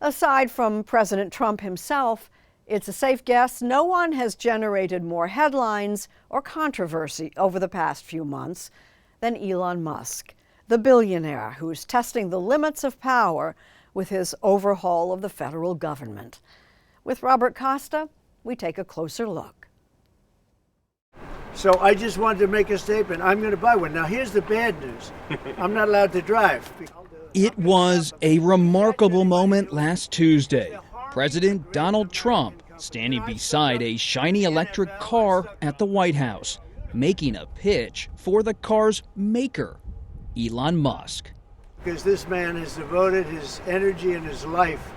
Aside from President Trump himself, it's a safe guess no one has generated more headlines or controversy over the past few months than Elon Musk, the billionaire who's testing the limits of power with his overhaul of the federal government. With Robert Costa, we take a closer look. So I just wanted to make a statement. I'm going to buy one. Now, here's the bad news. I'm not allowed to drive. It was a remarkable moment last Tuesday. President Donald Trump standing beside a shiny electric car at the White House, making a pitch for the car's maker, Elon Musk. Because this man has devoted his energy and his life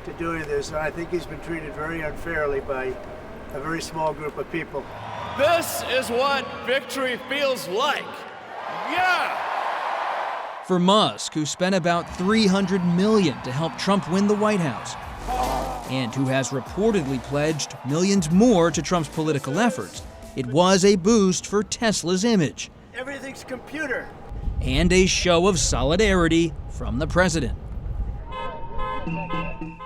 to doing this, and I think he's been treated very unfairly by a very small group of people. This is what victory feels like. Yeah! For Musk, who spent about $300 million to help Trump win the White House, and who has reportedly pledged millions more to Trump's political efforts, it was a boost for Tesla's image. Everything's computer. And a show of solidarity from the president.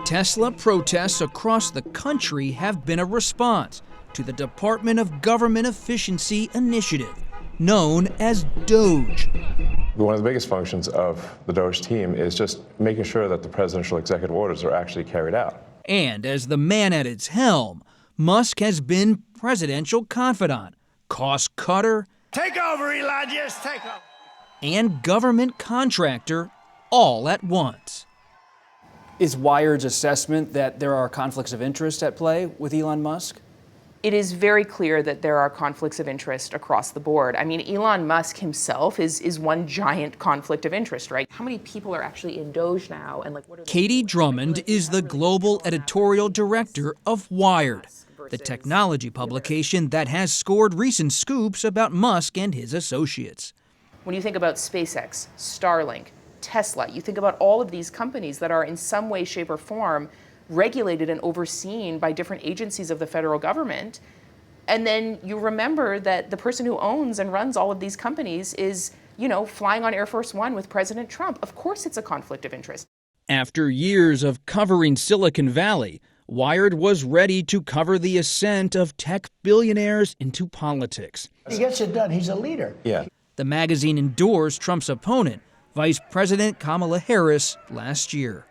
Tesla protests across the country have been a response to the Department of Government Efficiency initiative, known as DOGE. One of the biggest functions of the DOGE team is just making sure that the presidential executive orders are actually carried out. And as the man at its helm, Musk has been presidential confidant, cost cutter, Take over, Elon, just take over. And government contractor all at once. Is Wired's assessment that there are conflicts of interest at play with Elon Musk? It is very clear that there are conflicts of interest across the board. I mean, Elon Musk himself is one giant conflict of interest, right? How many people are actually in DOGE now? And what are Katie Drummond is the global editorial director of Wired, the technology publication that has scored recent scoops about Musk and his associates. When you think about SpaceX, Starlink, Tesla, you think about all of these companies that are in some way, shape, or form regulated and overseen by different agencies of the federal government. And then you remember that the person who owns and runs all of these companies is, flying on Air Force One with President Trump. Of course it's a conflict of interest. After years of covering Silicon Valley, Wired was ready to cover the ascent of tech billionaires into politics. He gets it done. He's a leader. Yeah. The magazine endorsed Trump's opponent, Vice President Kamala Harris, last year.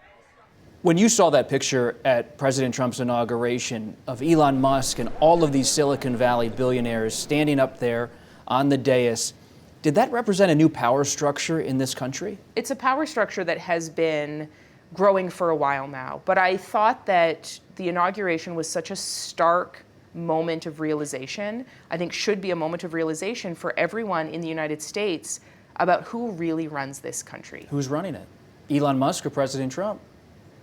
When you saw that picture at President Trump's inauguration of Elon Musk and all of these Silicon Valley billionaires standing up there on the dais, did that represent a new power structure in this country? It's a power structure that has been growing for a while now, but I thought that the inauguration was such a stark moment of realization, I think should be a moment of realization for everyone in the United States about who really runs this country. Who's running it? Elon Musk or President Trump?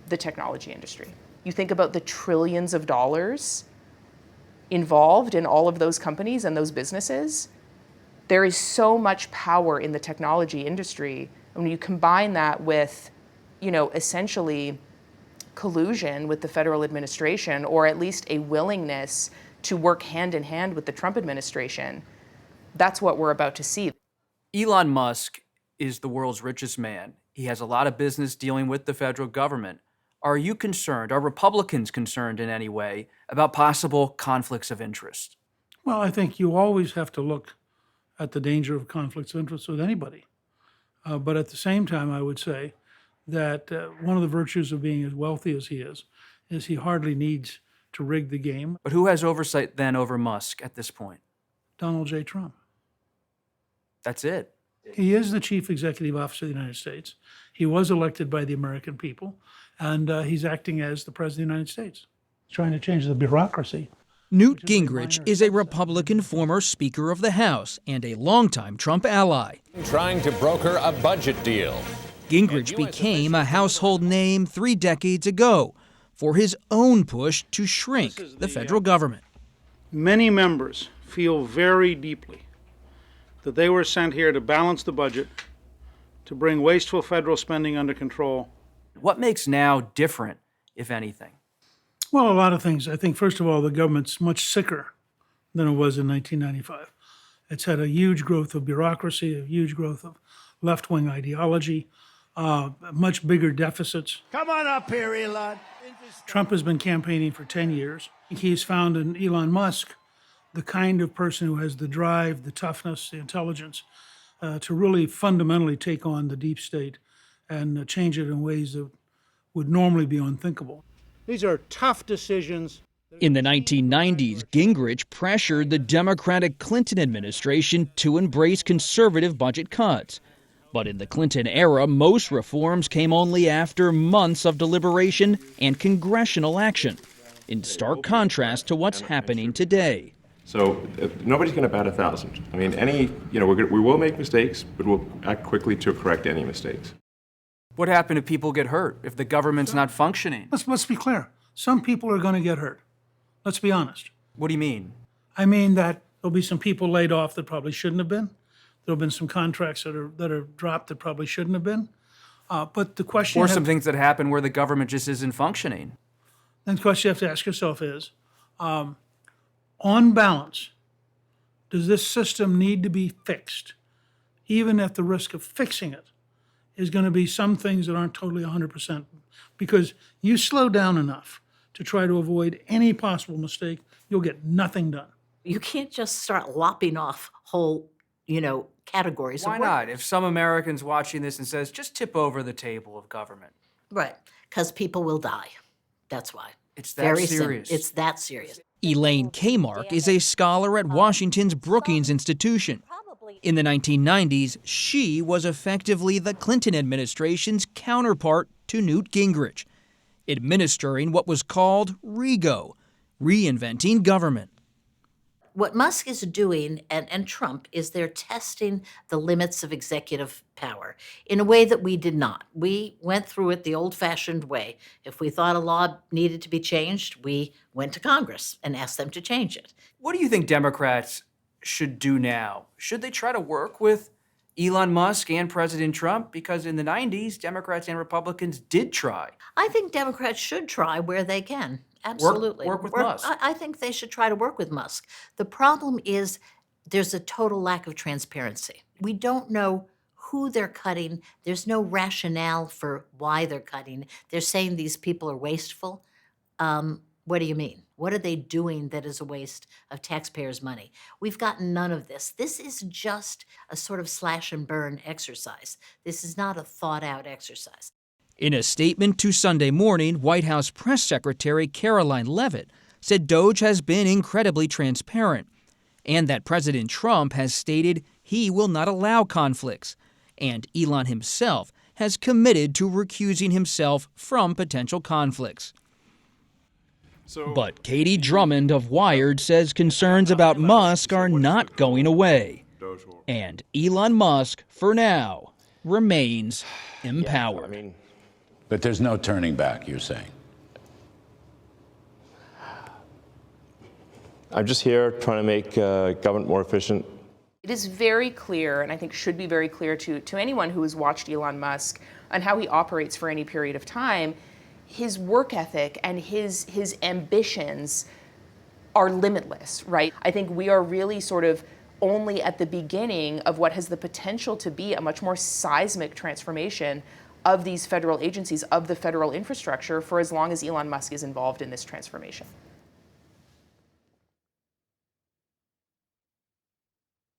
The technology industry. You think about the trillions of dollars involved in all of those companies and those businesses. There is so much power in the technology industry. And when you combine that with, essentially collusion with the federal administration, or at least a willingness to work hand in hand with the Trump administration, that's what we're about to see. Elon Musk is the world's richest man. He has a lot of business dealing with the federal government. Are you concerned, are Republicans concerned in any way about possible conflicts of interest? Well, I think you always have to look at the danger of conflicts of interest with anybody. But at the same time, I would say that one of the virtues of being as wealthy as he is he hardly needs to rig the game. But who has oversight then over Musk at this point? Donald J. Trump. That's it. He is the chief executive officer of the United States. He was elected by the American people, and he's acting as the president of the United States. He's trying to change the bureaucracy. Newt Gingrich is a Republican former Speaker of the House and a longtime Trump ally. Trying to broker a budget deal. Gingrich became a household name 3 decades ago for his own push to shrink the federal government. Many members feel very deeply that they were sent here to balance the budget, to bring wasteful federal spending under control. What makes now different, if anything? Well, a lot of things. I think, first of all, the government's much sicker than it was in 1995. It's had a huge growth of bureaucracy, a huge growth of left-wing ideology. much bigger deficits. Come on up here, Elon. Trump has been campaigning for 10 years. He's found in Elon Musk the kind of person who has the drive, the toughness, the intelligence to really fundamentally take on the deep state and change it in ways that would normally be unthinkable. These are tough decisions. In the 1990s, Gingrich pressured the Democratic Clinton administration to embrace conservative budget cuts. But in the Clinton era, most reforms came only after months of deliberation and congressional action, in stark contrast to what's happening today. So nobody's going to bat 1,000. I mean, we will make mistakes, but we'll act quickly to correct any mistakes. What happens if people get hurt, if the government's not functioning? Let's be clear. Some people are going to get hurt. Let's be honest. What do you mean? I mean that there'll be some people laid off that probably shouldn't have been. There'll have been some contracts that are dropped that probably shouldn't have been. But the question... Or some things that happen where the government just isn't functioning. Then the question you have to ask yourself is, on balance, does this system need to be fixed? Even at the risk of fixing it is going to be some things that aren't totally 100%. Because you slow down enough to try to avoid any possible mistake, you'll get nothing done. You can't just start lopping off whole, categories. Why not? If some American's watching this and says, just tip over the table of government. Right, because people will die. That's why. It's that serious. It's that serious. Elaine Kamarck is a scholar at Washington's Brookings Institution. In the 1990s, she was effectively the Clinton administration's counterpart to Newt Gingrich, administering what was called REGO, reinventing government. What Musk is doing, and Trump, is they're testing the limits of executive power in a way that we did not. We went through it the old-fashioned way. If we thought a law needed to be changed, we went to Congress and asked them to change it. What do you think Democrats should do now? Should they try to work with Elon Musk and President Trump? Because in the 90s, Democrats and Republicans did try. I think Democrats should try where they can. Absolutely. Work with Musk. I think they should try to work with Musk. The problem is there's a total lack of transparency. We don't know who they're cutting. There's no rationale for why they're cutting. They're saying these people are wasteful. What do you mean? What are they doing that is a waste of taxpayers' money? We've gotten none of this. This is just a sort of slash and burn exercise. This is not a thought-out exercise. In a statement to Sunday Morning, White House Press Secretary Caroline Leavitt said DOGE has been incredibly transparent and that President Trump has stated he will not allow conflicts, and Elon himself has committed to recusing himself from potential conflicts. But Katie Drummond of Wired says concerns about Musk are not going away, and Elon Musk, for now, remains empowered. But there's no turning back, you're saying? I'm just here trying to make government more efficient. It is very clear, and I think should be very clear to anyone who has watched Elon Musk and how he operates for any period of time, his work ethic and his ambitions are limitless, right? I think we are really sort of only at the beginning of what has the potential to be a much more seismic transformation of these federal agencies, of the federal infrastructure, for as long as Elon Musk is involved in this transformation.